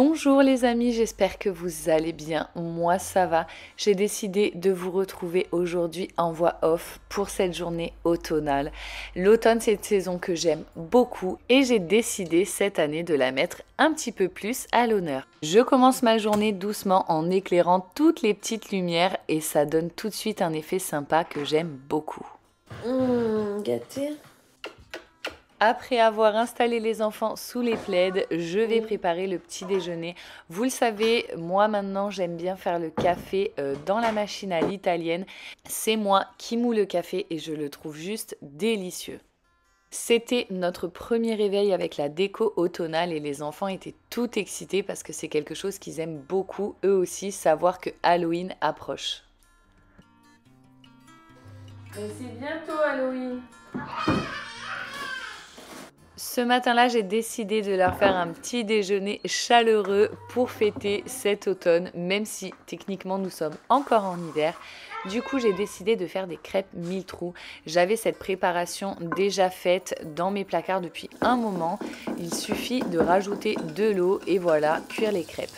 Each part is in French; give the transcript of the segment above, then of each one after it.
Bonjour les amis, j'espère que vous allez bien. Moi ça va. J'ai décidé de vous retrouver aujourd'hui en voix off pour cette journée automnale. L'automne c'est une saison que j'aime beaucoup et j'ai décidé cette année de la mettre un petit peu plus à l'honneur. Je commence ma journée doucement en éclairant toutes les petites lumières et ça donne tout de suite un effet sympa que j'aime beaucoup. Gâté. Après avoir installé les enfants sous les plaids, je vais préparer le petit déjeuner. Vous le savez, moi maintenant j'aime bien faire le café dans la machine à l'italienne. C'est moi qui moule le café et je le trouve juste délicieux. C'était notre premier réveil avec la déco automnale et les enfants étaient tout excités parce que c'est quelque chose qu'ils aiment beaucoup, eux aussi, savoir que Halloween approche. Mais c'est bientôt Halloween! Ce matin-là, j'ai décidé de leur faire un petit déjeuner chaleureux pour fêter cet automne, même si techniquement nous sommes encore en hiver. Du coup, j'ai décidé de faire des crêpes mille trous. J'avais cette préparation déjà faite dans mes placards depuis un moment. Il suffit de rajouter de l'eau et voilà, cuire les crêpes.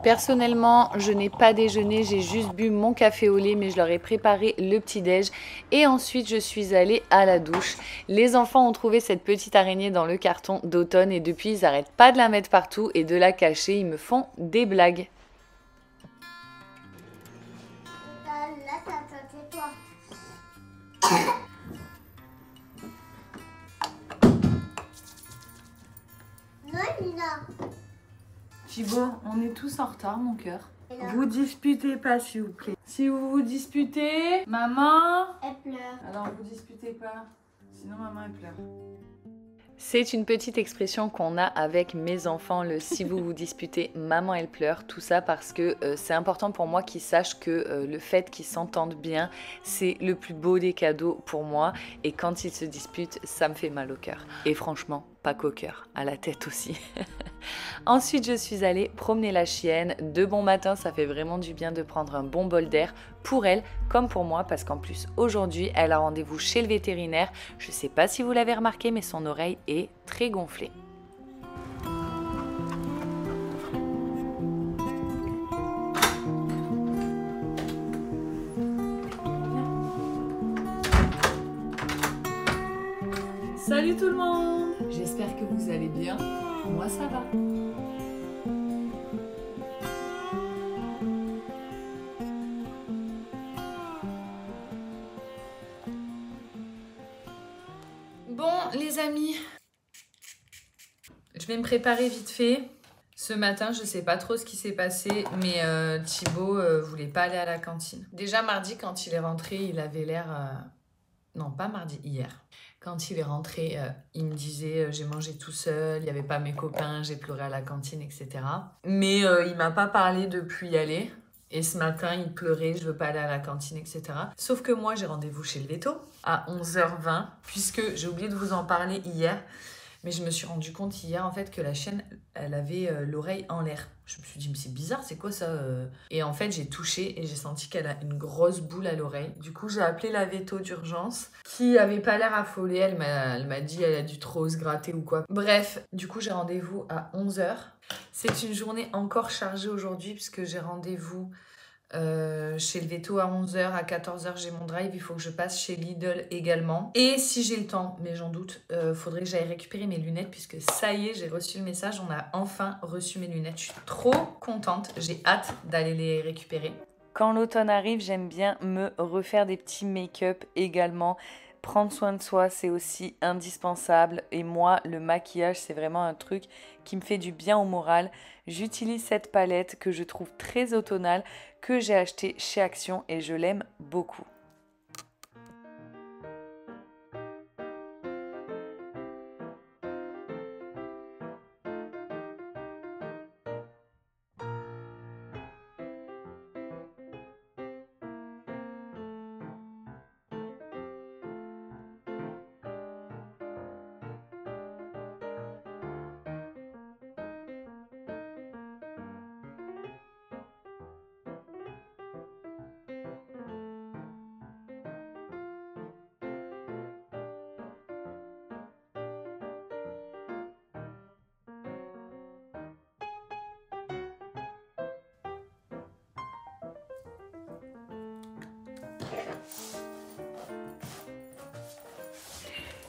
Personnellement, je n'ai pas déjeuné, j'ai juste bu mon café au lait, mais je leur ai préparé le petit-déj. Et ensuite, je suis allée à la douche. Les enfants ont trouvé cette petite araignée dans le carton d'automne et depuis, ils n'arrêtent pas de la mettre partout et de la cacher. Ils me font des blagues. C'est toi. Non, Lina. Thibaut, on est tous en retard, mon cœur. Vous disputez pas, s'il vous plaît. Si vous vous disputez, maman... Elle pleure. Alors, vous disputez pas. Sinon, maman, elle pleure. C'est une petite expression qu'on a avec mes enfants, le si vous vous disputez, maman elle pleure, tout ça parce que c'est important pour moi qu'ils sachent que le fait qu'ils s'entendent bien, c'est le plus beau des cadeaux pour moi et quand ils se disputent, ça me fait mal au cœur. Et franchement, pas qu'au cœur, à la tête aussi. Ensuite, je suis allée promener la chienne. De bon matin, ça fait vraiment du bien de prendre un bon bol d'air pour elle comme pour moi parce qu'en plus, aujourd'hui, elle a rendez-vous chez le vétérinaire. Je ne sais pas si vous l'avez remarqué, mais son oreille est très gonflée. Salut tout le monde! J'espère que vous allez bien. Moi, ça va. Bon, les amis, je vais me préparer vite fait. Ce matin, je sais pas trop ce qui s'est passé, mais Thibaut voulait pas aller à la cantine. Déjà, mardi, quand il est rentré, il avait l'air... Non, pas mardi, hier. Quand il est rentré, il me disait j'ai mangé tout seul, il n'y avait pas mes copains, j'ai pleuré à la cantine, etc. Mais il m'a pas parlé depuis y aller. Et ce matin, il pleurait, je veux pas aller à la cantine, etc. Sauf que moi, j'ai rendez-vous chez le veto à 11h20, puisque j'ai oublié de vous en parler hier. Mais je me suis rendu compte hier, en fait, que la chienne, elle avait l'oreille en l'air. Je me suis dit, mais c'est bizarre, c'est quoi ça Et en fait, j'ai touché et j'ai senti qu'elle a une grosse boule à l'oreille. Du coup, j'ai appelé la veto d'urgence, qui avait pas l'air affolée. Elle m'a dit, elle a dû trop se gratter ou quoi. Bref, du coup, j'ai rendez-vous à 11h. C'est une journée encore chargée aujourd'hui, puisque j'ai rendez-vous chez le veto à 11h, à 14h j'ai mon drive, il faut que je passe chez Lidl également. Et si j'ai le temps, mais j'en doute, faudrait que j'aille récupérer mes lunettes puisque ça y est, j'ai reçu le message, on a enfin reçu mes lunettes. Je suis trop contente, j'ai hâte d'aller les récupérer. Quand l'automne arrive, j'aime bien me refaire des petits make-up également. Prendre soin de soi, c'est aussi indispensable. Et moi, le maquillage, c'est vraiment un truc qui me fait du bien au moral. J'utilise cette palette que je trouve très automnale, que j'ai achetée chez Action et je l'aime beaucoup.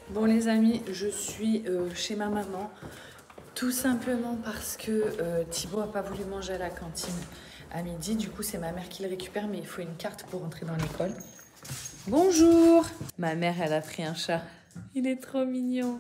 Bon les amis, je suis chez ma maman. Tout simplement parce que Thibaut n'a pas voulu manger à la cantine à midi. Du coup, c'est ma mère qui le récupère, mais il faut une carte pour rentrer dans l'école. Bonjour! Ma mère, elle a pris un chat. Il est trop mignon.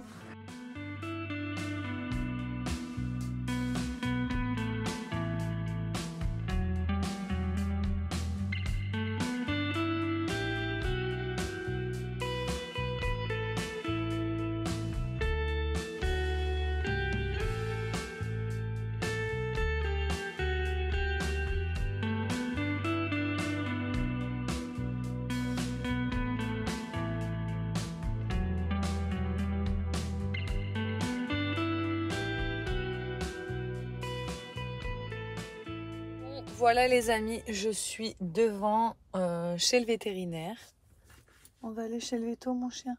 Voilà les amis, je suis devant chez le vétérinaire. On va aller chez le véto, mon chien.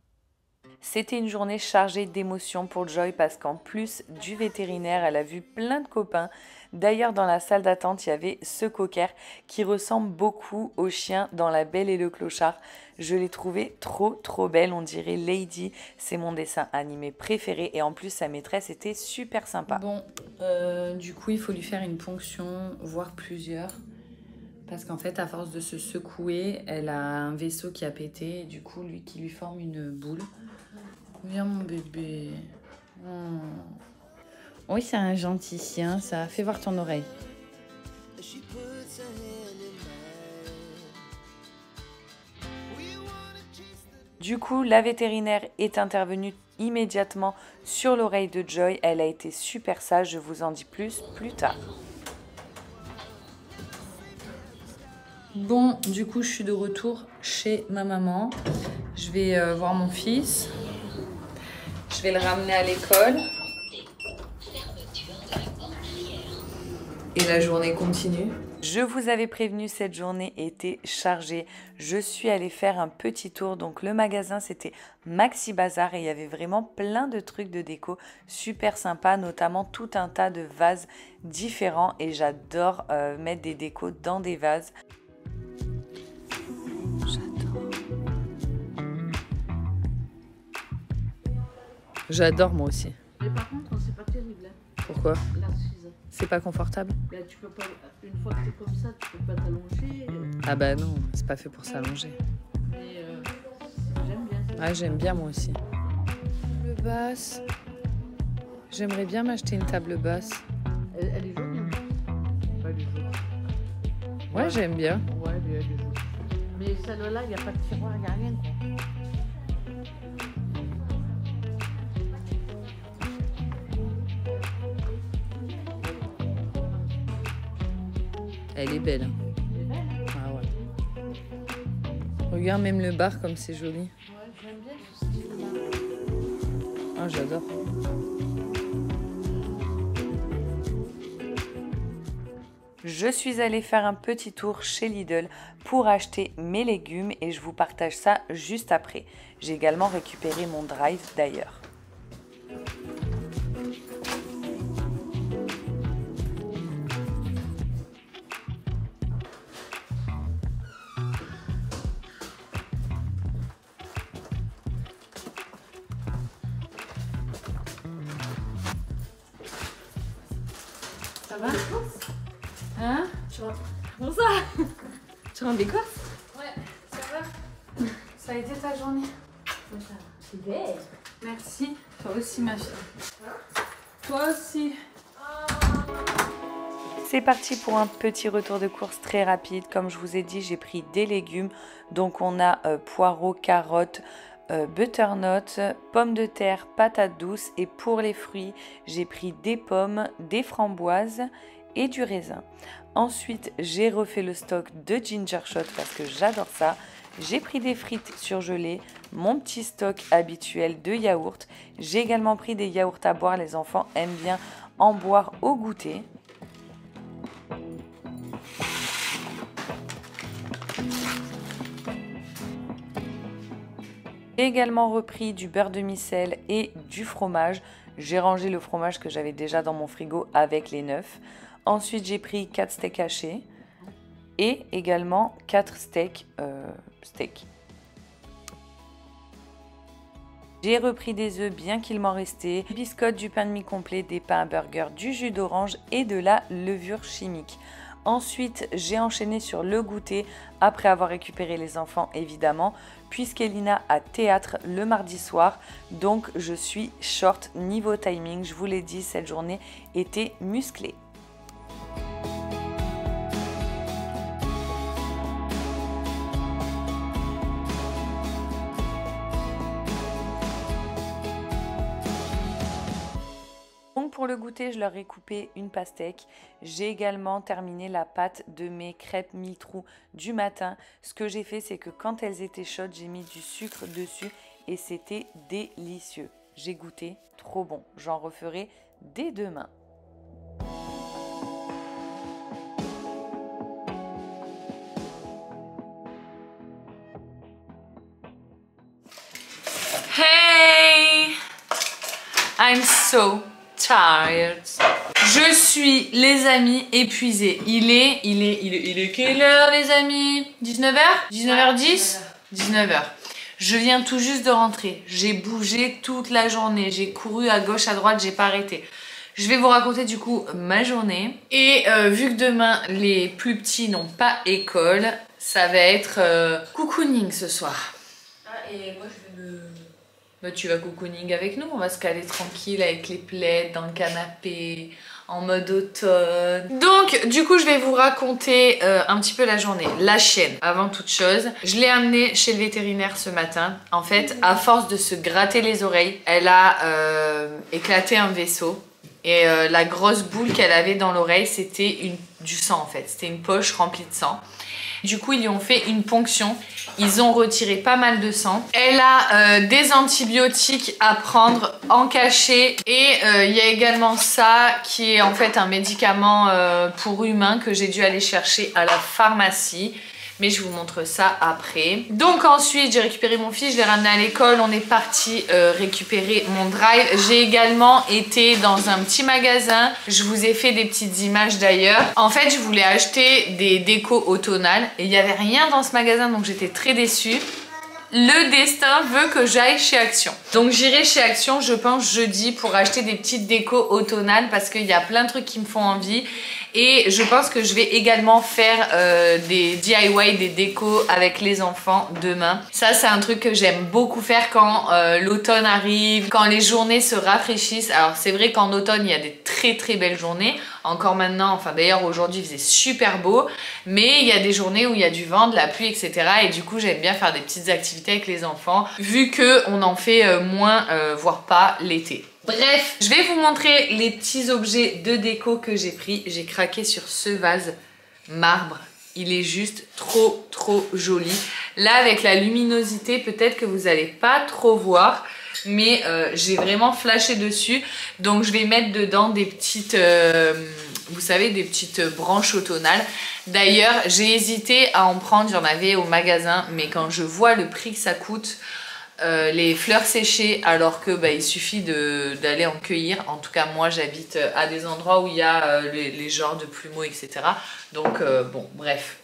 C'était une journée chargée d'émotions pour Joy parce qu'en plus du vétérinaire, elle a vu plein de copains. D'ailleurs, dans la salle d'attente, il y avait ce cocker qui ressemble beaucoup au chien dans La Belle et le Clochard. Je l'ai trouvé trop belle, on dirait Lady. C'est mon dessin animé préféré et en plus sa maîtresse était super sympa. Bon, du coup, il faut lui faire une ponction, voire plusieurs. Parce qu'en fait, à force de se secouer, elle a un vaisseau qui a pété et du coup, qui lui forme une boule. Viens mon bébé. Oh. Oui, c'est un gentil chien, ça. Fais voir ton oreille. Du coup, la vétérinaire est intervenue immédiatement sur l'oreille de Joy. Elle a été super sage, je vous en dis plus tard. Bon, du coup, je suis de retour chez ma maman. Je vais voir mon fils. Je vais le ramener à l'école. Et la journée continue. Je vous avais prévenu, cette journée était chargée. Je suis allée faire un petit tour. Donc le magasin, c'était Maxi Bazar et il y avait vraiment plein de trucs de déco super sympas, notamment tout un tas de vases différents. Et j'adore mettre des décos dans des vases. J'adore moi aussi. Mais par contre, c'est pas terrible. Pourquoi? L'assise. C'est pas confortable? Là, tu peux pas, une fois que t'es comme ça, tu peux pas t'allonger. Ah bah non, c'est pas fait pour s'allonger. Mais j'aime bien. Ouais, j'aime bien moi aussi. Table basse. J'aimerais bien m'acheter une table basse. Elle est jolie. Pas elle est jolie. Ouais, j'aime bien. Ouais, elle est jolie. Mais celle-là, il n'y a pas de tiroir, il n'y a rien, quoi. Elle est belle. Hein. Elle est belle. Ah ouais. Regarde même le bar comme c'est joli. Ouais, j'aime bien ce style-là. Ah, j'adore. Je suis allée faire un petit tour chez Lidl pour acheter mes légumes et je vous partage ça juste après. J'ai également récupéré mon drive d'ailleurs. Ça va? Hein? Comment ça? Tu rentres des courses? Ouais, ça va. Ça a été ta journée? C'est belle. Merci. Toi aussi, ma fille. Toi aussi. C'est parti pour un petit retour de course très rapide. Comme je vous ai dit, j'ai pris des légumes. Donc on a poireaux, carottes, butternut, pommes de terre, patates douces. Et pour les fruits, j'ai pris des pommes, des framboises et du raisin. Ensuite, j'ai refait le stock de ginger shot parce que j'adore ça. J'ai pris des frites surgelées, mon petit stock habituel de yaourt. J'ai également pris des yaourts à boire. Les enfants aiment bien en boire au goûter. J'ai également repris du beurre demi-sel et du fromage. J'ai rangé le fromage que j'avais déjà dans mon frigo avec les 9. Ensuite, j'ai pris 4 steaks hachés et également 4 steaks J'ai repris des œufs bien qu'il m'en restait, des biscottes, du pain de mie complet, des pains à burger, du jus d'orange et de la levure chimique. Ensuite, j'ai enchaîné sur le goûter après avoir récupéré les enfants évidemment, puisqu'Elina a théâtre le mardi soir, donc je suis short niveau timing. Je vous l'ai dit, cette journée était musclée. Donc pour le goûter, je leur ai coupé une pastèque. J'ai également terminé la pâte de mes crêpes mille trous du matin. Ce que j'ai fait, c'est que quand elles étaient chaudes, j'ai mis du sucre dessus et c'était délicieux. J'ai goûté, trop bon. J'en referai dès demain. Hey! I'm so tired. Je suis, les amis, épuisée. Il est quelle heure, les amis? 19h? 19h10? 19h. Je viens tout juste de rentrer. J'ai bougé toute la journée. J'ai couru à gauche, à droite, j'ai pas arrêté. Je vais vous raconter du coup ma journée. Et vu que demain, les plus petits n'ont pas école, ça va être cocooning ce soir. Ah, et moi je vais me... Bah, tu vas cocooning avec nous, on va se caler tranquille avec les plaids dans le canapé, en mode automne. Donc du coup je vais vous raconter un petit peu la journée. La chienne, avant toute chose, je l'ai amenée chez le vétérinaire ce matin. En fait, à force de se gratter les oreilles, elle a éclaté un vaisseau. Et la grosse boule qu'elle avait dans l'oreille, c'était du sang en fait. C'était une poche remplie de sang. Du coup, ils lui ont fait une ponction. Ils ont retiré pas mal de sang. Elle a des antibiotiques à prendre en cachet. Et il y a également ça qui est en fait un médicament pour humains que j'ai dû aller chercher à la pharmacie. Mais je vous montre ça après. Donc ensuite, j'ai récupéré mon fils, je l'ai ramené à l'école. On est parti récupérer mon drive. J'ai également été dans un petit magasin. Je vous ai fait des petites images d'ailleurs. En fait, je voulais acheter des décos automnales. Et il n'y avait rien dans ce magasin, donc j'étais très déçue. Le destin veut que j'aille chez Action. Donc j'irai chez Action, je pense, jeudi pour acheter des petites décos automnales parce qu'il y a plein de trucs qui me font envie. Et je pense que je vais également faire des DIY, des décos avec les enfants demain. Ça, c'est un truc que j'aime beaucoup faire quand l'automne arrive, quand les journées se rafraîchissent. Alors c'est vrai qu'en automne, il y a des très très belles journées. Encore maintenant, enfin d'ailleurs aujourd'hui il faisait super beau, mais il y a des journées où il y a du vent, de la pluie, etc. Et du coup j'aime bien faire des petites activités avec les enfants, vu qu'on en fait moins, voire pas l'été. Bref, je vais vous montrer les petits objets de déco que j'ai pris. J'ai craqué sur ce vase marbre. Il est juste trop trop joli. Là avec la luminosité, peut-être que vous n'allez pas trop voir. Mais j'ai vraiment flashé dessus. Donc je vais mettre dedans des petites, vous savez, des petites branches automnales. D'ailleurs, j'ai hésité à en prendre, j'en avais au magasin. Mais quand je vois le prix que ça coûte, les fleurs séchées, alors que il suffit d'aller en cueillir. En tout cas, moi j'habite à des endroits où il y a les genres de plumeaux, etc. Donc bon, bref.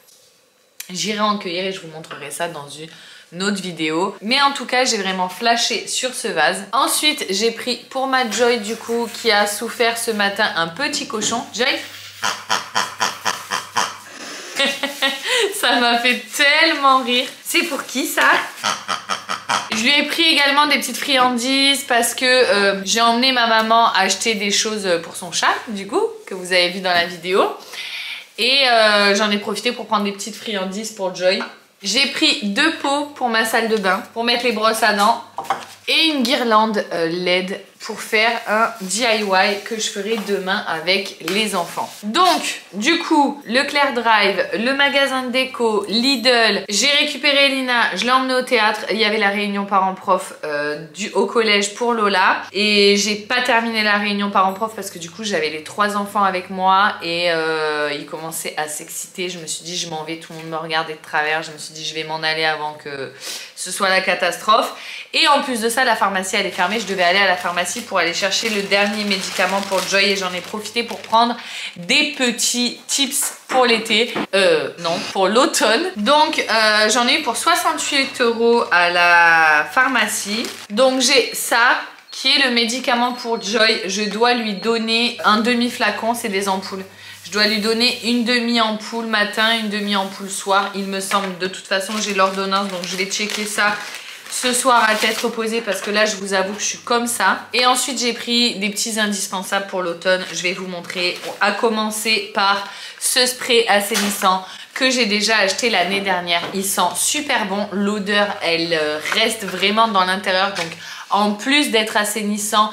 J'irai en cueillir et je vous montrerai ça dans une autre vidéo. Mais en tout cas, j'ai vraiment flashé sur ce vase. Ensuite, j'ai pris pour ma Joy, du coup, qui a souffert ce matin, un petit cochon. Joy. Ça m'a fait tellement rire. C'est pour qui ça? Je lui ai pris également des petites friandises parce que j'ai emmené ma maman acheter des choses pour son chat, du coup, que vous avez vu dans la vidéo. Et j'en ai profité pour prendre des petites friandises pour Joy. J'ai pris 2 pots pour ma salle de bain, pour mettre les brosses à dents. Et une guirlande LED pour faire un DIY que je ferai demain avec les enfants. Donc, du coup, Leclerc Drive, le magasin de déco, Lidl. J'ai récupéré Elina, je l'ai emmenée au théâtre. Il y avait la réunion parents-prof au collège pour Lola. Et j'ai pas terminé la réunion parents-prof parce que du coup, j'avais les 3 enfants avec moi. Et ils commençaient à s'exciter. Je me suis dit, je m'en vais, tout le monde me regardait de travers. Je me suis dit, je vais m'en aller avant que ce soit la catastrophe. Et en plus de ça, la pharmacie elle est fermée. Je devais aller à la pharmacie partie pour aller chercher le dernier médicament pour Joy et j'en ai profité pour prendre des petits tips pour l'été, non, pour l'automne. Donc j'en ai eu pour 68 € à la pharmacie. Donc j'ai ça qui est le médicament pour Joy. Je dois lui donner un demi-flacon, c'est des ampoules. Je dois lui donner une demi-ampoule matin, une demi-ampoule soir. Il me semble, de toute façon j'ai l'ordonnance donc je vais checker ça ce soir à tête reposée parce que là je vous avoue que je suis comme ça. Et ensuite j'ai pris des petits indispensables pour l'automne. Je vais vous montrer, à commencer par ce spray assainissant que j'ai déjà acheté l'année dernière. Il sent super bon, l'odeur elle reste vraiment dans l'intérieur. Donc en plus d'être assainissant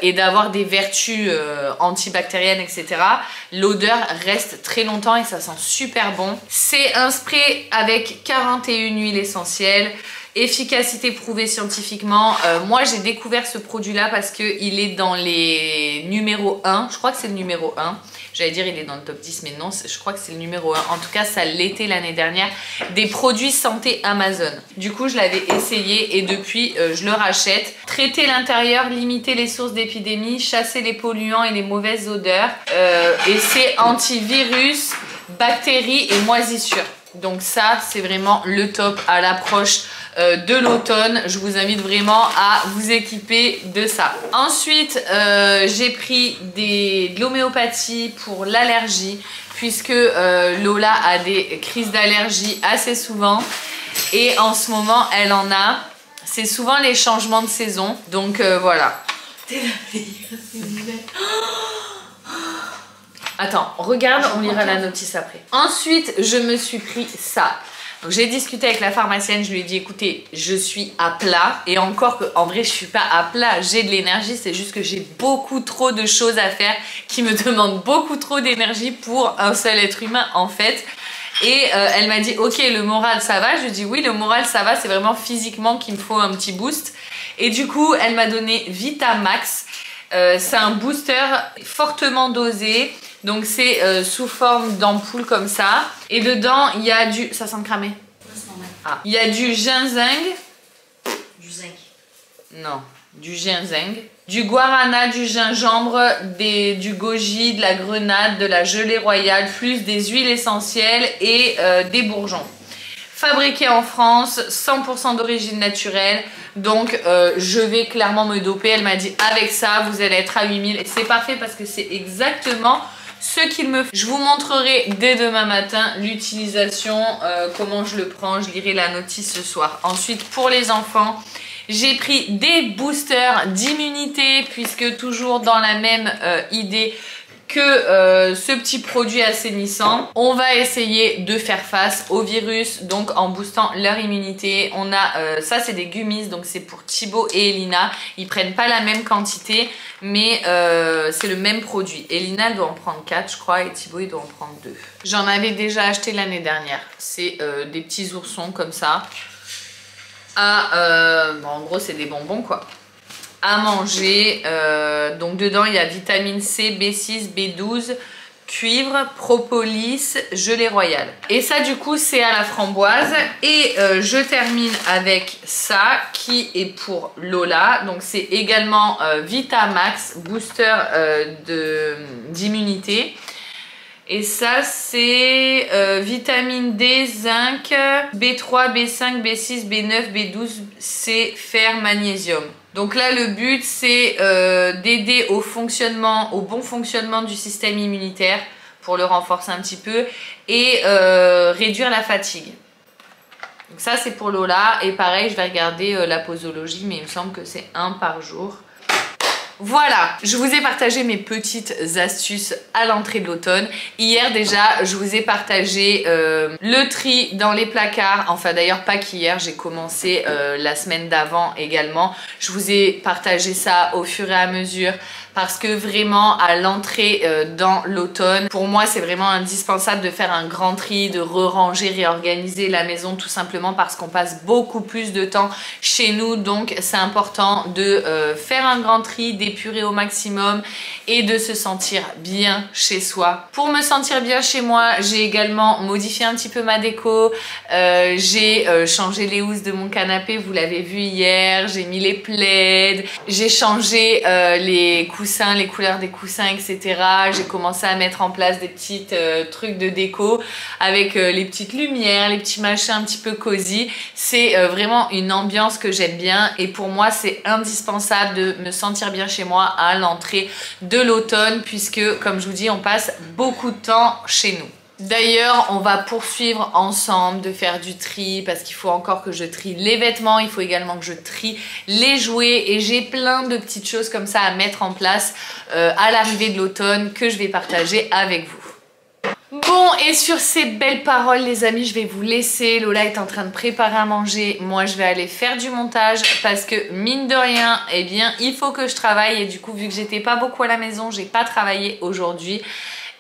et d'avoir des vertus antibactériennes, etc., l'odeur reste très longtemps et ça sent super bon. C'est un spray avec 41 huiles essentielles. Efficacité prouvée scientifiquement. Moi j'ai découvert ce produit là parce qu'il est dans les numéro 1. Je crois que c'est le numéro 1. J'allais dire il est dans le top 10 mais non, je crois que c'est le numéro 1. En tout cas ça l'était l'année dernière. Des produits santé Amazon. Du coup je l'avais essayé et depuis je le rachète. Traiter l'intérieur, limiter les sources d'épidémie, chasser les polluants et les mauvaises odeurs. Et c'est antivirus, bactéries et moisissures. Donc ça c'est vraiment le top à l'approche de l'automne. Je vous invite vraiment à vous équiper de ça. Ensuite j'ai pris de l'homéopathie pour l'allergie puisque Lola a des crises d'allergie assez souvent et en ce moment elle en a. C'est souvent les changements de saison donc voilà. T'es la meilleure. Attends, regarde, on lira la notice après. Ensuite, je me suis pris ça. Donc j'ai discuté avec la pharmacienne, je lui ai dit écoutez, je suis à plat. Et encore qu'en vrai, je suis pas à plat, j'ai de l'énergie, c'est juste que j'ai beaucoup trop de choses à faire qui me demandent beaucoup trop d'énergie pour un seul être humain en fait. Et elle m'a dit ok, le moral ça va. Je lui ai dit oui, le moral ça va, c'est vraiment physiquement qu'il me faut un petit boost. Et du coup, elle m'a donné Vitamax. C'est un booster fortement dosé. Donc c'est sous forme d'ampoule comme ça. Et dedans, il y a du... Ça sent cramer. Ah. Il y a du ginseng. Du zinc. Non, du ginseng. Du guarana, du gingembre, du goji, de la grenade, de la gelée royale, plus des huiles essentielles et des bourgeons. Fabriqué en France, 100% d'origine naturelle. Donc je vais clairement me doper. Elle m'a dit avec ça, vous allez être à 8000. Et c'est parfait parce que c'est exactement ce qu'il me faut. Je vous montrerai dès demain matin l'utilisation, comment je le prends. Je lirai la notice ce soir. Ensuite, pour les enfants, j'ai pris des boosters d'immunité puisque toujours dans la même idée que ce petit produit assainissant. On va essayer de faire face au virus donc en boostant leur immunité. On a ça c'est des gummies donc c'est pour Thibaut et Elina. Ils prennent pas la même quantité mais c'est le même produit. Elina elle doit en prendre 4 je crois et Thibaut il doit en prendre 2. J'en avais déjà acheté l'année dernière. C'est des petits oursons comme ça. Bon, en gros c'est des bonbons quoi. À manger, donc dedans il y a vitamine C, B6, B12, cuivre, propolis, gelée royale. Et ça du coup c'est à la framboise. Et je termine avec ça qui est pour Lola. Donc c'est également Vitamax, booster d'immunité. Et ça c'est vitamine D, zinc, B3, B5, B6, B9, B12, C, fer, magnésium. Donc là le but c'est d'aider au bon fonctionnement du système immunitaire pour le renforcer un petit peu et réduire la fatigue. Donc ça c'est pour Lola et pareil je vais regarder la posologie mais il me semble que c'est 1 par jour. Voilà, je vous ai partagé mes petites astuces à l'entrée de l'automne. Hier déjà, je vous ai partagé le tri dans les placards. Enfin d'ailleurs pas qu'hier, j'ai commencé la semaine d'avant également. Je vous ai partagé ça au fur et à mesure parce que vraiment à l'entrée dans l'automne, pour moi c'est vraiment indispensable de faire un grand tri, de re-ranger, réorganiser la maison tout simplement parce qu'on passe beaucoup plus de temps chez nous. Donc c'est important de faire un grand tri, d'épurer au maximum et de se sentir bien chez soi. Pour me sentir bien chez moi, j'ai également modifié un petit peu ma déco. J'ai changé les housses de mon canapé, vous l'avez vu hier. J'ai mis les plaids, j'ai changé les coussins, les couleurs des coussins, etc. J'ai commencé à mettre en place des petits trucs de déco avec les petites lumières, les petits machins un petit peu cosy. C'est vraiment une ambiance que j'aime bien et pour moi c'est indispensable de me sentir bien chez moi à l'entrée de l'automne puisque comme je vous dis on passe beaucoup de temps chez nous. D'ailleurs, on va poursuivre ensemble de faire du tri parce qu'il faut encore que je trie les vêtements, il faut également que je trie les jouets et j'ai plein de petites choses comme ça à mettre en place à l'arrivée de l'automne que je vais partager avec vous. Bon, et sur ces belles paroles les amis, je vais vous laisser. Lola est en train de préparer à manger. Moi, je vais aller faire du montage parce que mine de rien, eh bien, il faut que je travaille. Et du coup, vu que j'étais pas beaucoup à la maison, j'ai pas travaillé aujourd'hui.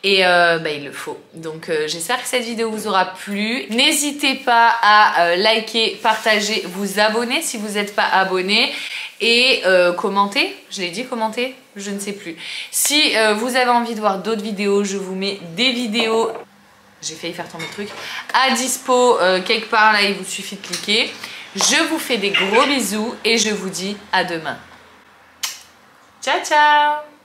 Et il le faut. Donc j'espère que cette vidéo vous aura plu. N'hésitez pas à liker, partager, vous abonner si vous n'êtes pas abonné. Et commenter, je l'ai dit commenter, je ne sais plus. Si vous avez envie de voir d'autres vidéos, je vous mets des vidéos, j'ai failli faire tomber le truc, à dispo quelque part là, il vous suffit de cliquer. Je vous fais des gros bisous et je vous dis à demain. Ciao ciao.